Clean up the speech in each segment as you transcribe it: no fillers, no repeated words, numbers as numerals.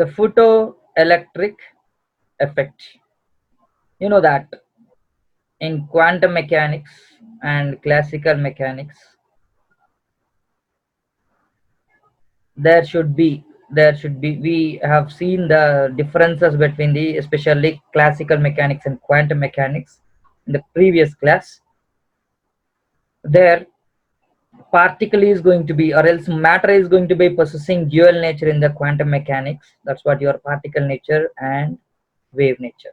the photoelectric effect. You know that in quantum mechanics and classical mechanics, there should be we have seen the differences between the especially classical mechanics and quantum mechanics in the previous class. There, particle is going to be, or else matter is going to be possessing dual nature in the quantum mechanics. That's what your particle nature and wave nature.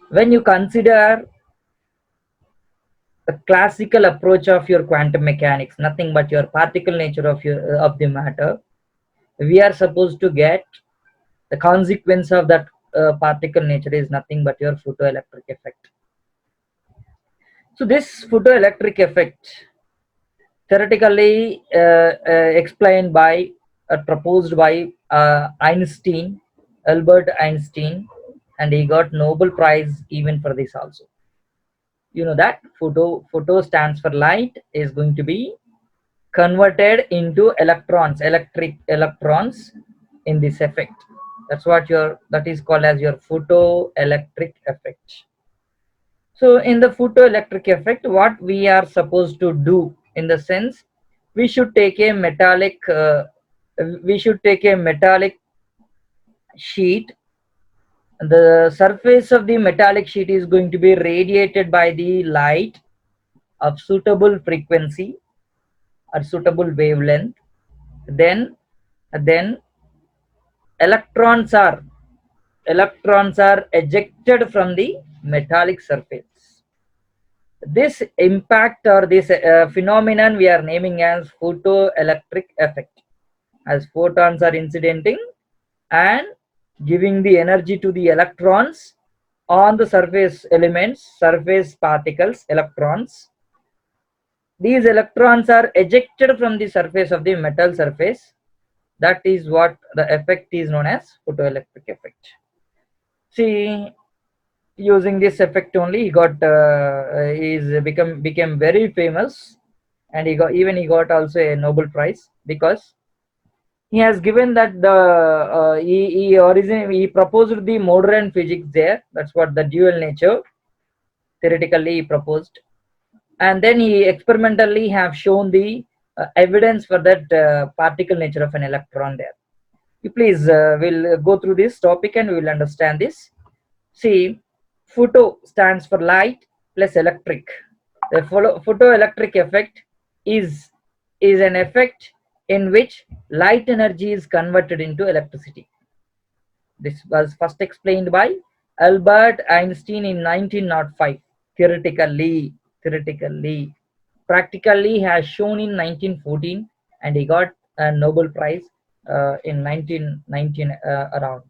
When you consider the classical approach of your quantum mechanics, nothing but your particle nature of the matter, we are supposed to get the consequence of that particle nature is nothing but your photoelectric effect. So this photoelectric effect theoretically explained by proposed by Einstein, Albert Einstein, and he got Nobel Prize even for this also. You know that photo stands for light, is going to be converted into electrons, electric electrons in this effect. That is called as your photoelectric effect. So in the photoelectric effect, what we are supposed to do in the sense, we should take a metallic sheet. The surface of the metallic sheet is going to be radiated by the light of suitable frequency or suitable wavelength. Then then electrons are ejected from the metallic surface. This impact or this phenomenon we are naming as photoelectric effect, as photons are incidenting and giving the energy to the electrons on the surface elements, surface particles, electrons. These electrons are ejected from the surface of the metal surface. That is what the effect is known as photoelectric effect. See, using this effect only, he got is became very famous, and he got also a Nobel Prize, because he has given that the he proposed the modern physics there. That's what the dual nature theoretically he proposed, and then he experimentally have shown the evidence for that particle nature of an electron there. You please will go through this topic and we will understand this. See, photo stands for light plus electric. The photoelectric effect is an effect in which light energy is converted into electricity. This was first explained by Albert Einstein in 1905. Theoretically, practically has shown in 1914, and he got a Nobel Prize in 1919 around.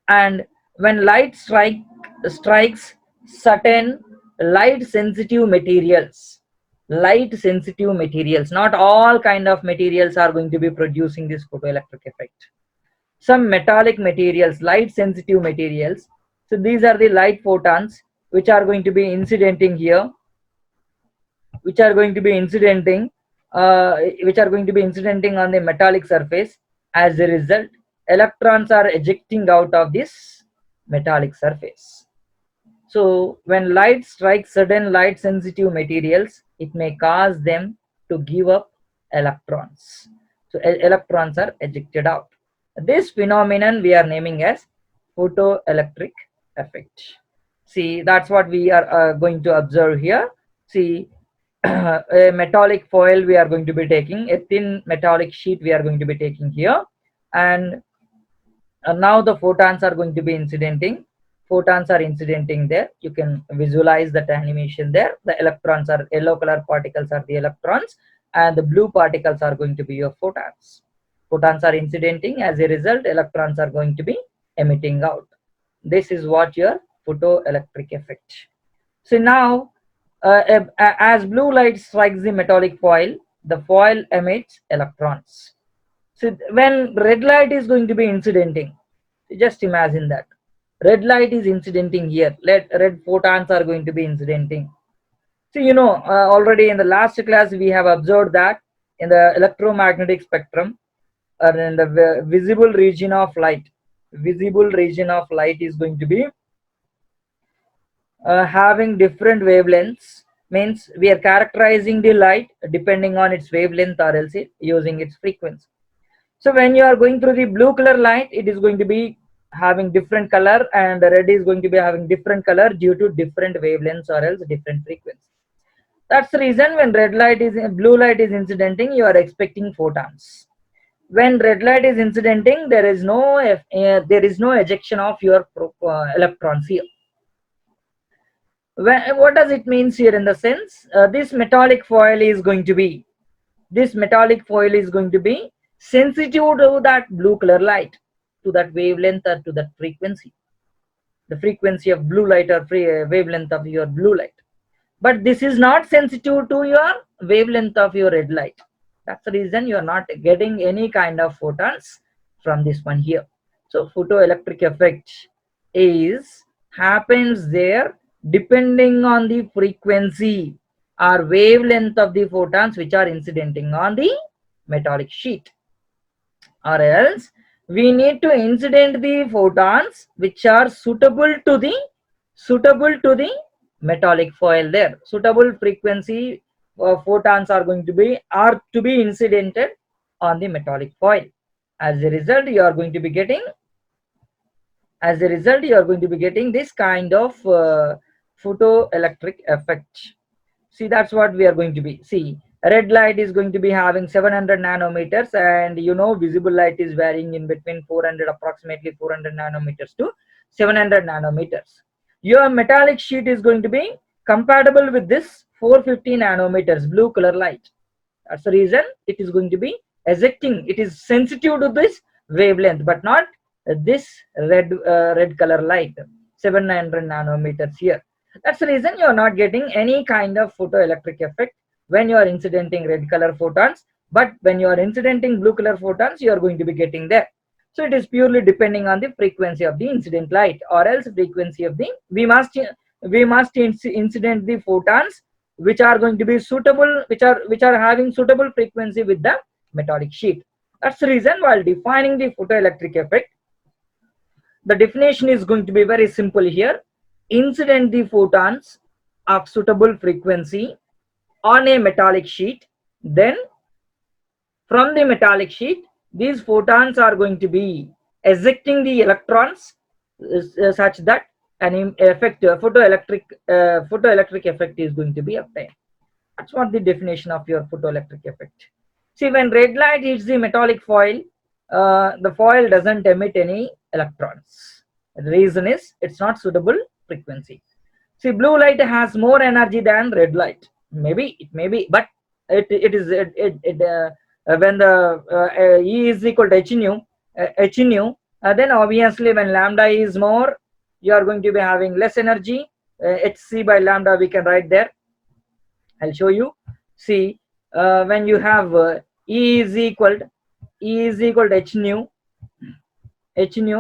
And when light strikes certain light sensitive materials, not all kind of materials are going to be producing this photoelectric effect. Some metallic materials, light sensitive materials, so these are the light photons which are going to be incidenting here, which are going to be incidenting on the metallic surface. As a result, electrons are ejecting out of this metallic surface. So when light strikes certain light sensitive materials, it may cause them to give up electrons. So electrons are ejected out. This phenomenon we are naming as photoelectric effect. See, that's what we are going to observe here. See, a metallic foil we are going to be taking, a thin metallic sheet we are going to be taking here, and now the photons are going to be incidenting. Photons are incidenting there. You can visualize that animation there. The electrons are, yellow color particles are the electrons, and the blue particles are going to be your photons. Photons are incidenting. As a result, electrons are going to be emitting out. This is what your photoelectric effect. So now, as blue light strikes the metallic foil, the foil emits electrons. So when red light is going to be incidenting, just imagine that red light is incidenting here. Red photons are going to be incidenting. So already in the last class we have observed that in the electromagnetic spectrum, or in the visible region of light. Visible region of light is going to be having different wavelengths, means we are characterizing the light depending on its wavelength or else using its frequency. So when you are going through the blue color light, it is going to be having different color, and the red is going to be having different color due to different wavelengths or else different frequency. That's the reason when blue light is incidenting, you are expecting photons. When red light is incidenting, there is no ejection of your electrons here. What does it means here? In the sense, this metallic foil is going to be sensitive to that blue color light, to that wavelength or to that frequency, the frequency of blue light or wavelength of your blue light. But this is not sensitive to your wavelength of your red light. That's the reason you are not getting any kind of photons from this one here. So photoelectric effect happens there depending on the frequency or wavelength of the photons which are incidenting on the metallic sheet. Or else we need to incident the photons which are suitable to the metallic foil there. Suitable frequency photons are to be incidented on the metallic foil. As a result, you are going to be getting this kind of photoelectric effect. See, that's what we are going to be. See, red light is going to be having 700 nanometers, and visible light is varying in between approximately 400 nanometers to 700 nanometers. Your metallic sheet is going to be compatible with this 450 nanometers blue color light. That's the reason it is going to be ejecting. It is sensitive to this wavelength, but not this red color light, 700 nanometers here. That's the reason you are not getting any kind of photoelectric effect when you are incidenting red color photons, but when you are incidenting blue color photons, you are going to be getting there. So it is purely depending on the frequency of the incident light, or else frequency of the we must incident the photons which are going to be suitable, which are having suitable frequency with the metallic sheet. That's the reason while defining the photoelectric effect, the definition is going to be very simple here. Incident the photons of suitable frequency on a metallic sheet, then from the metallic sheet these photons are going to be ejecting the electrons such that an effect photoelectric effect is going to be obtained. That's what the definition of your photoelectric effect. See, when red light hits the metallic foil, the foil doesn't emit any electrons. The reason is it's not suitable frequency. See, blue light has more energy than red light. Maybe it may be, but when the E is equal to h nu, then obviously when lambda is more, you are going to be having less energy. Hc by lambda we can write there. I'll show you. See, when you have E is equal to h nu,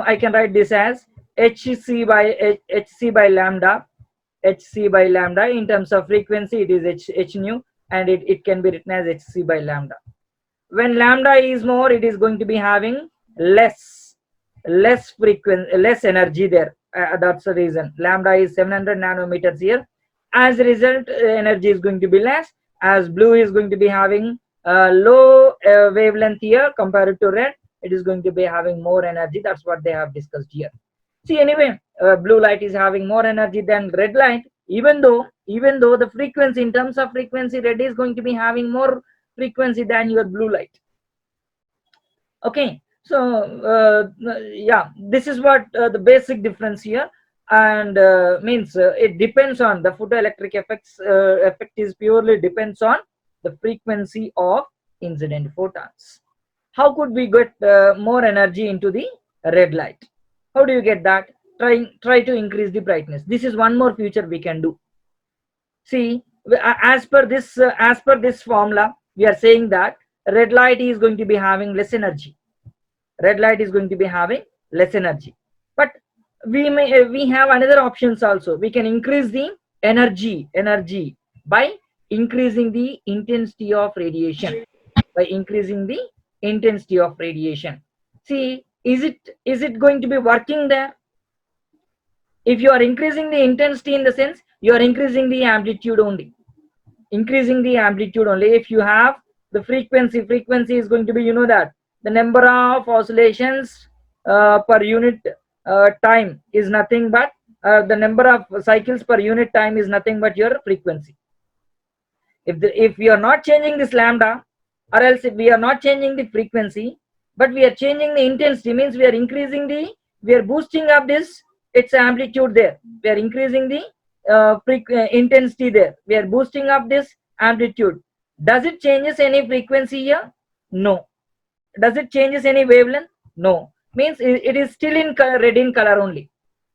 I can write this as hc by lambda. In terms of frequency, it is h nu, and it can be written as hc by lambda. When lambda is more, it is going to be having less energy there. That's the reason lambda is 700 nanometers here. As a result, energy is going to be less, as blue is going to be having low wavelength here compared to red. It is going to be having more energy. That's what they have discussed here. See, anyway, blue light is having more energy than red light, even though the frequency, in terms of frequency, red is going to be having more frequency than your blue light. Okay, so yeah, this is what the basic difference here, and means it depends on the photoelectric effect is purely depends on the frequency of incident photons. How could we get more energy into the red light? How do you get that? Try to increase the brightness. This is one more feature we can do. See, as per this formula, we are saying that red light is going to be having less energy. But we have another options also. We can increase the energy by increasing the intensity of radiation. intensity of radiation. See, is it going to be working there? If you are increasing the intensity, in the sense you are increasing the amplitude only, increasing the amplitude only. If you have the frequency is going to be, you know, that the number of oscillations per unit time is nothing but the number of cycles per unit time is nothing but your frequency. If we are not changing this lambda, or else if we are not changing the frequency, but we are changing the intensity, means we are boosting up this its amplitude there, we are increasing the intensity there, we are boosting up this amplitude. Does it changes any frequency here? No. Does it changes any wavelength? No. Means it is still in red in color only.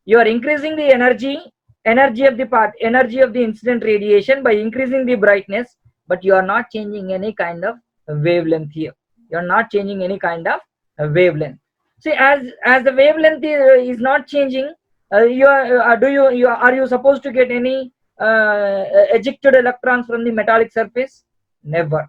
You are increasing the energy of the energy of the incident radiation by increasing the brightness, but you are not changing any kind of wavelength here. You are not changing any kind of wavelength. See, as the wavelength is not changing, you are are you supposed to get any ejected electrons from the metallic surface? Never,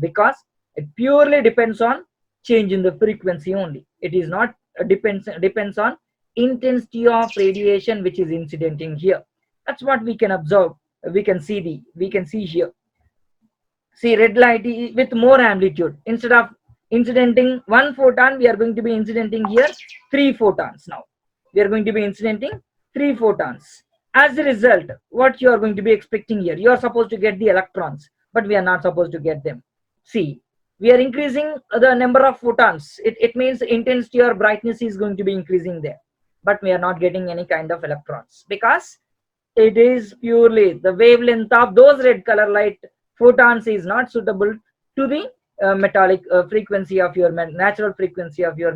because it purely depends on change in the frequency only. It is not depends on intensity of radiation which is incidenting here. That's what we can observe. We can see here. See, red light with more amplitude, instead of incidenting one photon, we are going to be incidenting here 3 photons. Now we are going to be incidenting 3 photons. As a result, what you are going to be expecting here, you are supposed to get the electrons, but we are not supposed to get them. See, we are increasing the number of photons. It means intensity or brightness is going to be increasing there, but we are not getting any kind of electrons, because it is purely the wavelength of those red color light photons is not suitable to the metallic frequency of your natural frequency of your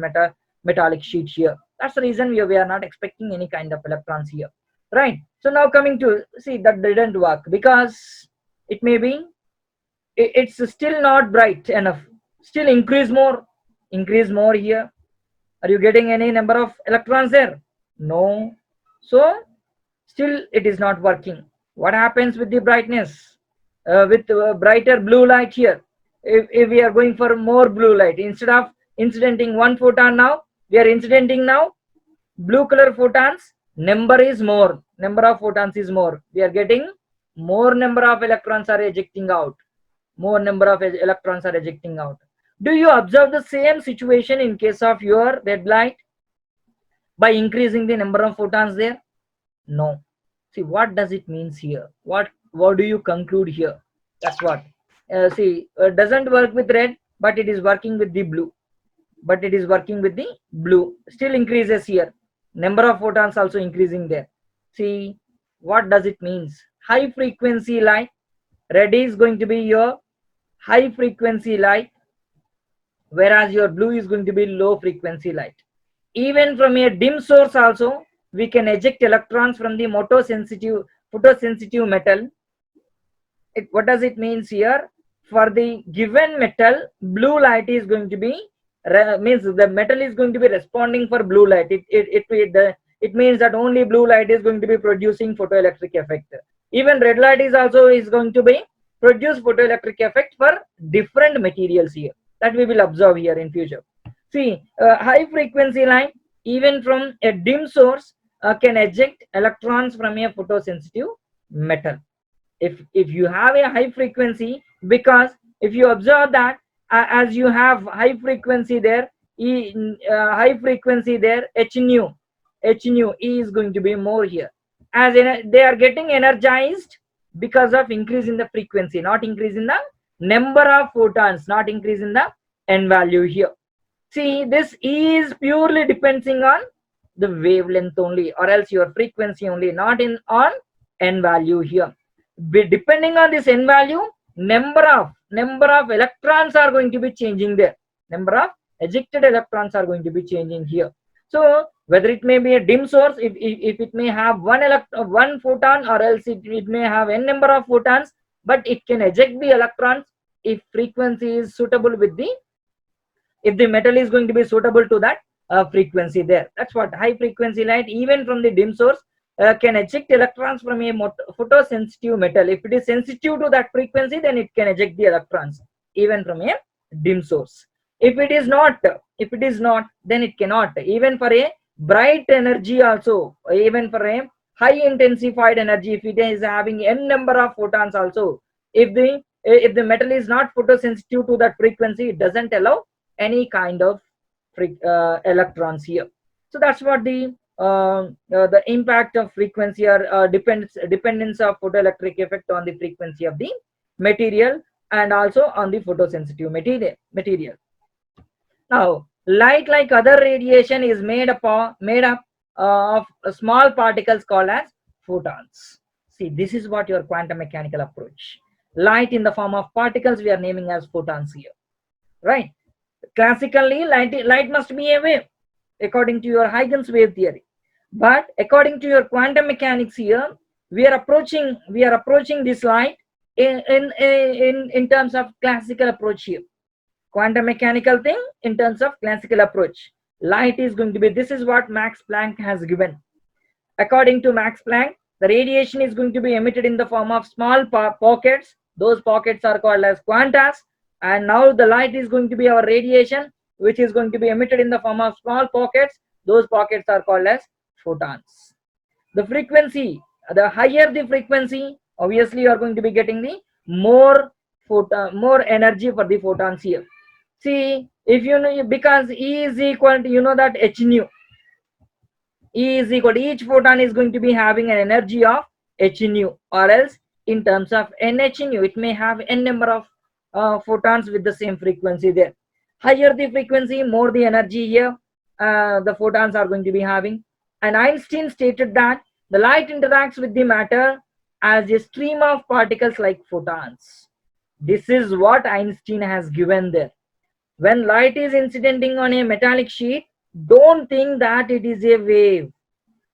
metallic sheet here. That's the reason we are not expecting any kind of electrons here, right? So now coming to, see, that didn't work because it may be it's still not bright enough. Still increase more here. Are you getting any number of electrons there? No. So still it is not working. What happens with the brightness? With brighter blue light here, if we are going for more blue light, instead of incidenting one photon, now we are incidenting now blue color photons. Number of photons is more. We are getting more number of electrons are ejecting out. More number of electrons are ejecting out. Do you observe the same situation in case of your red light by increasing the number of photons there? No. See, what does it means here? What do you conclude here? That's what. See, doesn't work with red, but it is working with the blue. Still increases here. Number of photons also increasing there. See, what does it means? High frequency light. Red is going to be your high frequency light, whereas your blue is going to be low frequency light. Even from a dim source also, we can eject electrons from the photosensitive metal. What does it means here? For the given metal, blue light is going to be means the metal is going to be responding for blue light. It means that only blue light is going to be producing photoelectric effect. Even red light is going to be produce photoelectric effect for different materials here, that we will observe here in future. See, high frequency light, even from a dim source, can eject electrons from a photosensitive metal. If you have a high frequency, because if you observe that as you have high frequency there, E is going to be more here, as they are getting energized because of increase in the frequency, not increase in the number of photons, not increase in the n value here. See, this is purely depending on the wavelength only, or else your frequency only, not on n value here. Depending on this n value, number of electrons are going to be changing there. Number of ejected electrons are going to be changing here. So whether it may be a dim source, if it may have one photon, or else it may have n number of photons, but it can eject the electrons if frequency is suitable with if the metal is going to be suitable to that frequency there. That's what high frequency light, even from the dim source, can eject electrons from a photosensitive metal. If it is sensitive to that frequency, then it can eject the electrons even from a dim source. If it is not, then it cannot. Even for a bright energy also, even for a high intensified energy, if it is having n number of photons also, if the metal is not photosensitive to that frequency, it doesn't allow any kind of electrons here. So that's what the impact of frequency or dependence of photoelectric effect on the frequency of the material, and also on the photosensitive material. Now, light, like other radiation, is made up of small particles called as photons. See, this is what your quantum mechanical approach. Light in the form of particles we are naming as photons here, right? Classically, light must be a wave according to your Huygens wave theory. But according to your quantum mechanics here, we are approaching this light in terms of classical approach here. Quantum mechanical thing in terms of classical approach. Light is going to be, this is what Max Planck has given. According to Max Planck, the radiation is going to be emitted in the form of small pockets. Those pockets are called as quantas. And now the light is going to be our radiation, which is going to be emitted in the form of small pockets. Those pockets are called as photons. The frequency, the higher the frequency, obviously you are going to be getting the more energy for the photons here. See, if you know, because E is equal to, you know that h nu, E is equal to, each photon is going to be having an energy of h nu, or else in terms of nh nu, it may have n number of photons with the same frequency there. Higher the frequency, more the energy here the photons are going to be having. And Einstein stated that the light interacts with the matter as a stream of particles like photons. This is what Einstein has given there. When light is incidenting on a metallic sheet, don't think that it is a wave.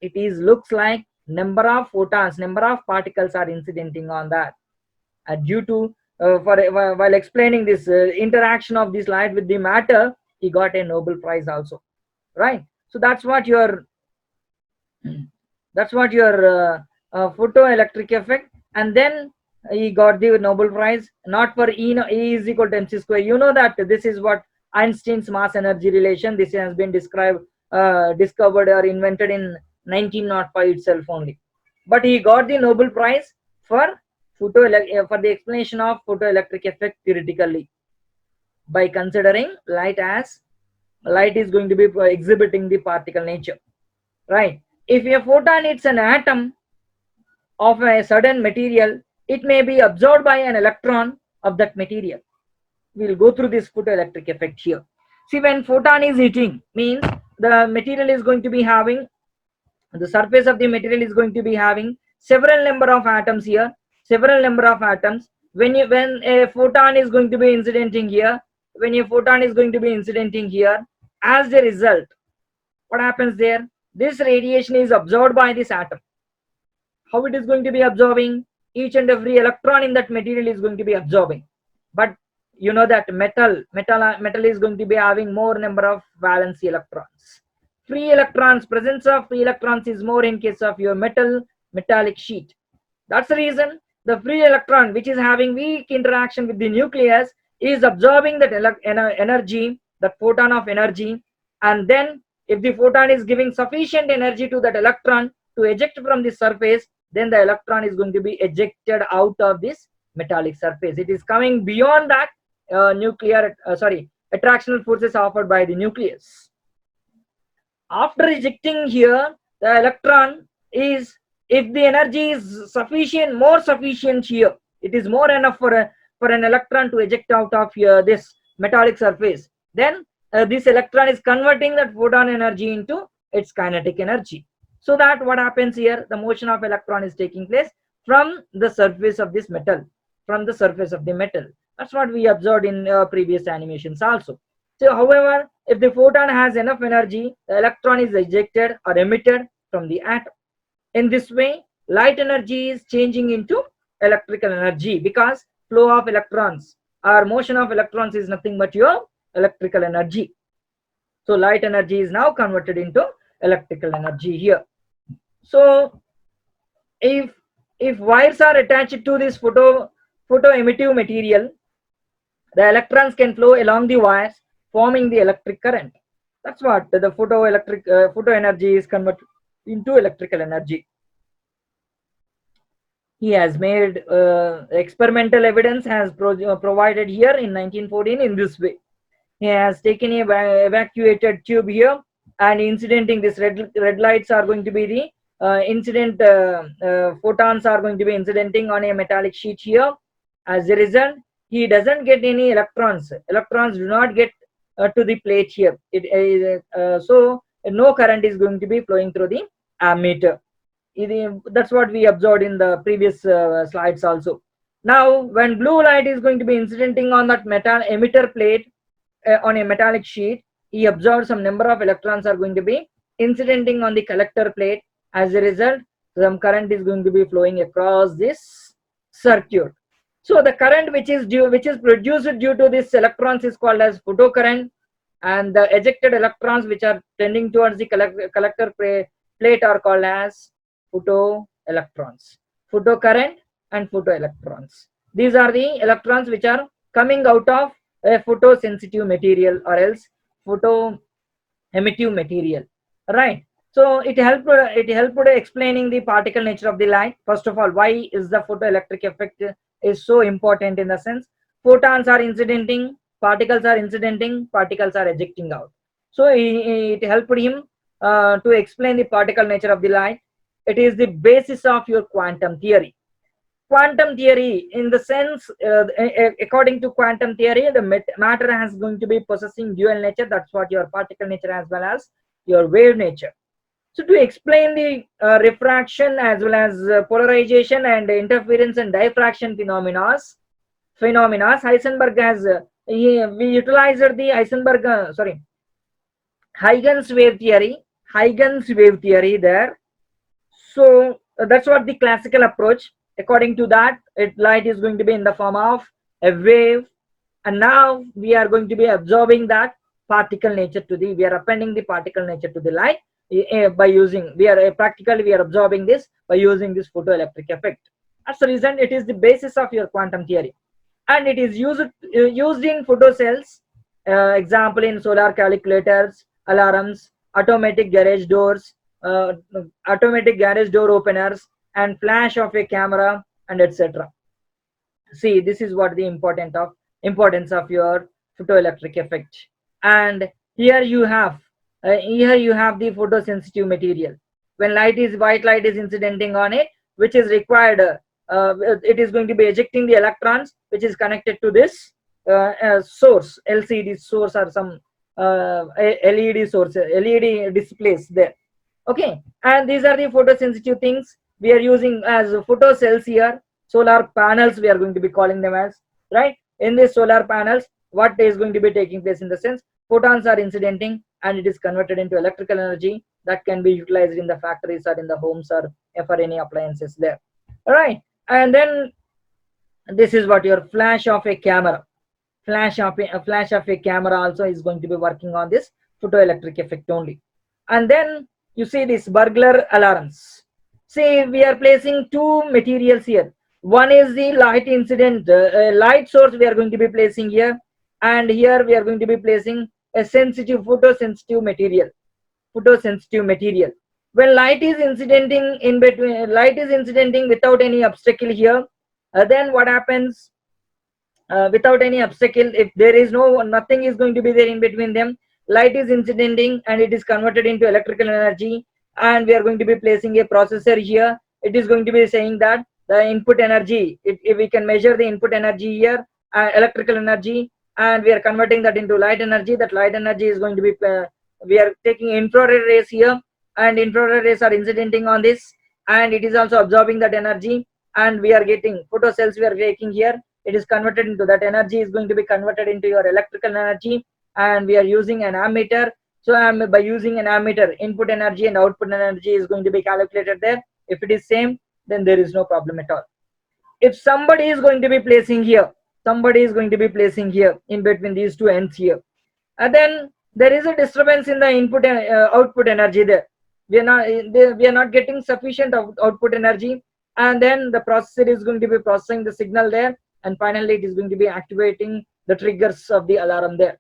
It is looks like number of photons, number of particles are incidenting on that. Due to while explaining this interaction of this light with the matter, he got a Nobel Prize also, right? So that's what your photoelectric effect. And then he got the Nobel Prize, not for E is equal to mc square. You know that this is what Einstein's mass energy relation. This has been discovered or invented in 1905 itself only. But he got the Nobel Prize for for the explanation of photoelectric effect theoretically, by considering light is going to be exhibiting the particle nature, right? If a photon hits an atom of a certain material, it may be absorbed by an electron of that material. We'll go through this photoelectric effect here. See, when photon is hitting, means the material is going to be having, the surface of the material is going to be having several number of atoms here, several number of atoms. When a photon is going to be incidenting here, as a result, what happens there? This radiation is absorbed by this atom. How it is going to be absorbing? Each and every electron in that material is going to be absorbing. But you know that metal is going to be having more number of valence electrons. Presence of free electrons is more in case of your metallic sheet. That's the reason the free electron, which is having weak interaction with the nucleus, is absorbing that energy, that photon of energy. And then if the photon is giving sufficient energy to that electron to eject from the surface, then the electron is going to be ejected out of this metallic surface. It is coming beyond that attractional forces offered by the nucleus. After ejecting here, the electron is, if the energy is more sufficient here, it is more enough for an electron to eject out of here this metallic surface, then this electron is converting that photon energy into its kinetic energy. So that what happens here, the motion of electron is taking place from the surface of this metal, That's what we observed in previous animations also. So however, if the photon has enough energy, the electron is ejected or emitted from the atom. In this way, light energy is changing into electrical energy, because flow of electrons or motion of electrons is nothing but your electrical energy. So light energy is now converted into electrical energy here. So if wires are attached to this photo emittive material, the electrons can flow along the wires, forming the electric current. That's what the photo energy is converted into electrical energy. He has made experimental evidence has provided here in 1914 in this way. He has taken a evacuated tube here and incidenting this red lights are going to be the incident photons are going to be incidenting on a metallic sheet here. As a result, he doesn't get any electrons. Electrons do not get to the plate here. So no current is going to be flowing through the ammeter. That's what we observed in the previous slides also. Now, when blue light is going to be incidenting on that metal emitter plate on a metallic sheet, he observed some number of electrons are going to be incidenting on the collector plate. As a result, some current is going to be flowing across this circuit. So the current which is produced due to this electrons is called as photocurrent, and the ejected electrons which are tending towards the collector plate are called as photoelectrons. Photocurrent and photoelectrons. These are the electrons which are coming out of a photosensitive material or else photo emittive material, right? So it helped explaining the particle nature of the light. First of all, why is the photoelectric effect is so important? In the sense, photons are incidenting, particles are incidenting, particles are ejecting out. So it helped him to explain the particle nature of the light. It is the basis of your quantum theory. Quantum theory, in the sense, according to quantum theory, the matter has going to be possessing dual nature. That's what your particle nature as well as your wave nature. So to explain the refraction as well as polarization and interference and diffraction phenomena, Heisenberg has we utilized the Huygens wave theory there. So that's what the classical approach. According to that, light is going to be in the form of a wave, and now we are going to be absorbing that particle nature to the, we are appending the particle nature to the light by using, practically we are absorbing this by using this photoelectric effect. That's the reason it is the basis of your quantum theory, and it is used in photocells, example in solar calculators, alarms, automatic garage doors, automatic garage door openers, and flash of a camera, and etc. See, this is what the importance of your photoelectric effect. And here you have the photosensitive material. When white light is incidenting on it, which is required, it is going to be ejecting the electrons, which is connected to this source, LCD source, or some LED source, LED displays there. Okay, and these are the photosensitive things we are using as photo cells here. Solar panels we are going to be calling them as, right? In these solar panels, what is going to be taking place? In the sense, photons are incidenting and it is converted into electrical energy that can be utilized in the factories or in the homes or for any appliances there. All right, and then this is what your flash of a camera. Flash of a camera also is going to be working on this photoelectric effect only. And then you see this burglar alarms. See, we are placing two materials here. One is the light incident, light source we are going to be placing here, and here we are going to be placing a photosensitive material. When light is incidenting without any obstacle here, then what happens? Without any obstacle, if there is nothing is going to be there in between them, light is incidenting and it is converted into electrical energy, and we are going to be placing a processor here. It is going to be saying that the input energy, if we can measure the input energy here, electrical energy, and we are converting that into light energy. That light energy is going to be we are taking infrared rays here, and infrared rays are incidenting on this, and it is also absorbing that energy, and we are getting photocells we are taking here. It is converted into that energy is going to be converted into your electrical energy, and we are using an ammeter. So by using an ammeter, input energy and output energy is going to be calculated there. If it is same, then there is no problem at all. If somebody is going to be placing here in between these two ends here, and then there is a disturbance in the input output energy there. We are not getting sufficient output energy, and then the processor is going to be processing the signal there, and finally it is going to be activating the triggers of the alarm there.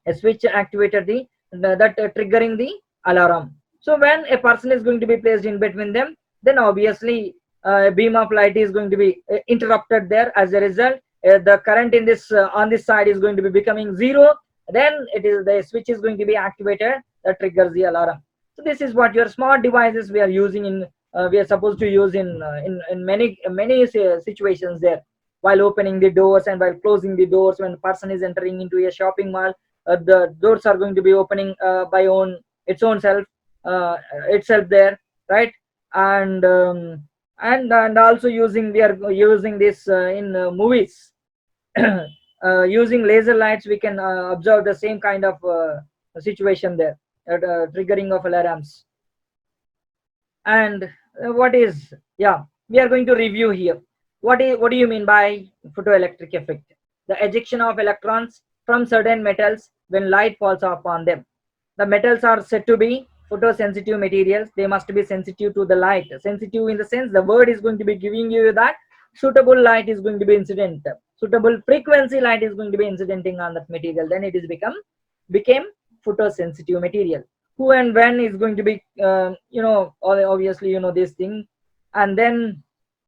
A switch activated that triggering the alarm. So when a person is going to be placed in between them, then obviously a beam of light is going to be interrupted there. As a result, the current in this on this side is going to be becoming zero. Then it is the switch is going to be activated that triggers the alarm. So this is what your smart devices we are using in we are supposed to use in many situations there, while opening the doors and while closing the doors. When person is entering into a shopping mall, the doors are going to be opening by own its own self, uh, itself there, right? And and also using we are using this in movies. Using laser lights we can observe the same kind of situation there, triggering of alarms. And what is, yeah, we are going to review here. What do you mean by photoelectric effect? The ejection of electrons from certain metals when light falls upon them. The metals are said to be photosensitive materials. They must be sensitive to the light. Sensitive in the sense the word is going to be giving you that suitable light is going to be incident, suitable frequency light is going to be incidenting on that material, then it is became photosensitive material. Who and when is going to be obviously you know this thing. And then